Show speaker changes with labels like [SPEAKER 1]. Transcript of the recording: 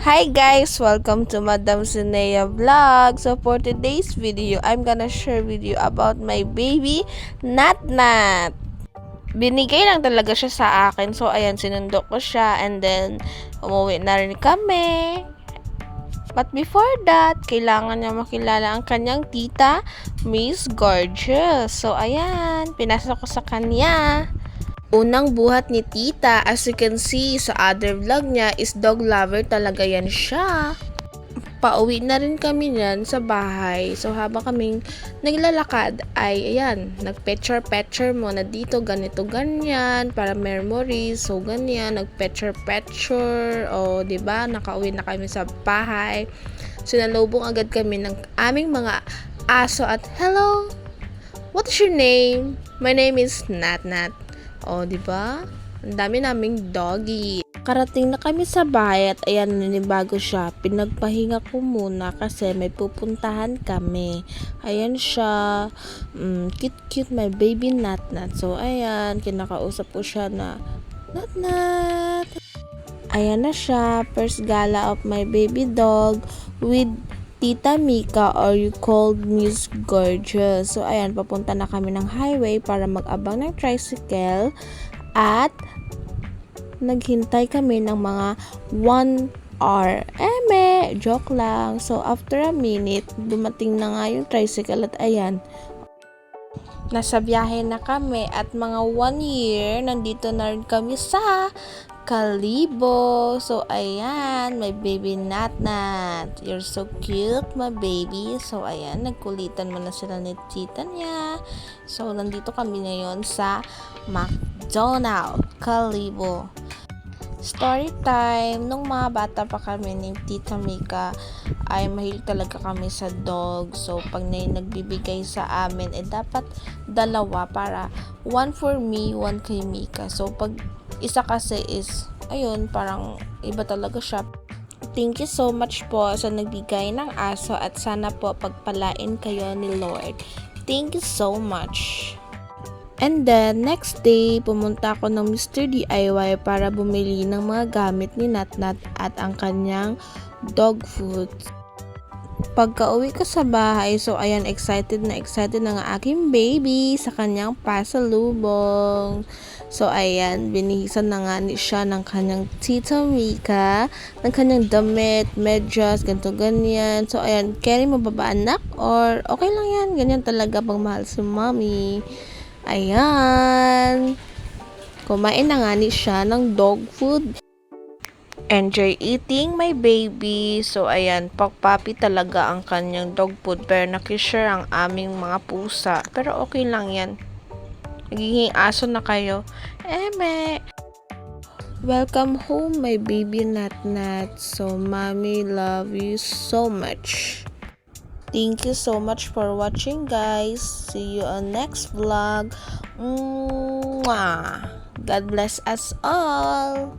[SPEAKER 1] Hi guys! Welcome to Madam Sunea Vlog. So for today's video, I'm gonna share with you about my baby, Nat Nat. Binigay lang talaga siya sa akin. So ayan, sinundo ko siya and then umuwi na rin kami. But before that, kailangan niya makilala ang kanyang tita, Miss Gorgeous. So ayan, pinasa ko sa kanya. Unang buhat ni tita, as you can see sa other vlog niya, is dog lover talaga yan siya. Pauwi na rin kami niyan sa bahay. So habang kaming naglalakad ay ayan, nagpicture muna dito, ganito ganyan para memories. So ganyan, nagpicture. O 'di ba? Nakauwi na kami sa bahay. Sinalubong agad kami ng aming mga aso at hello. What is your name? My name is Nat Nat. O, di ba? Ang dami naming doggy. Karating na kami sa bahay at ayan, nanibago siya. Pinagpahinga ko muna kasi may pupuntahan kami. Ayan siya. Cute my baby Nat Nat. So, ayan, kinakausap ko siya na Nat Nat. Ayan na siya. First gala of my baby dog with Tita Mika or you called Miss Gorgeous. So, ayan, papunta na kami ng highway para mag-abang ng tricycle at naghintay kami ng mga 1 hour. Joke lang. So, after a minute, dumating na nga yung tricycle at ayan, nasa biyahe na kami at mga 1 year, nandito na rin kami sa Kalibo. So, ayan, my baby Nat Nat. You're so cute, my baby. So, ayan, nagkulitan mo na sila ni tita niya. So, nandito kami ngayon sa McDonald's, Kalibo. Story time. Nung mga bata pa kami ni Tita Mika, ay mahilig talaga kami sa dog. So, pag nagbibigay sa amin, dapat dalawa para 1 for me, 1 kay Mika. So, pag isa kasi is, ayun, parang iba talaga siya. Thank you so much po sa nagbigay ng aso at sana po pagpalain kayo ni Lord. Thank you so much. And then, next day, pumunta ako ng Mr. DIY para bumili ng mga gamit ni Nat Nat at ang kanyang dog food. Pagka-uwi ko sa bahay, so ayan, excited na ang aking baby sa kanyang pasalubong. So ayan, binihisan na nga siya ng kanyang tita Mika, ng kanyang damit, medyas, ganito ganyan. So ayan, carry mo ba anak? Or okay lang yan, ganyan talaga pang mahal si mommy. Ayan, kumain na nga siya ng dog food. Enjoy eating, my baby. So, ayan, pagpapi talaga ang kanyang dog food. Pero nakishare ang aming mga pusa. Pero okay lang yan. Nagiging aso na kayo. Eme! Welcome home, my baby Nat Nat. So, mommy love you so much. Thank you so much for watching, guys. See you on next vlog. Mwah! God bless us all.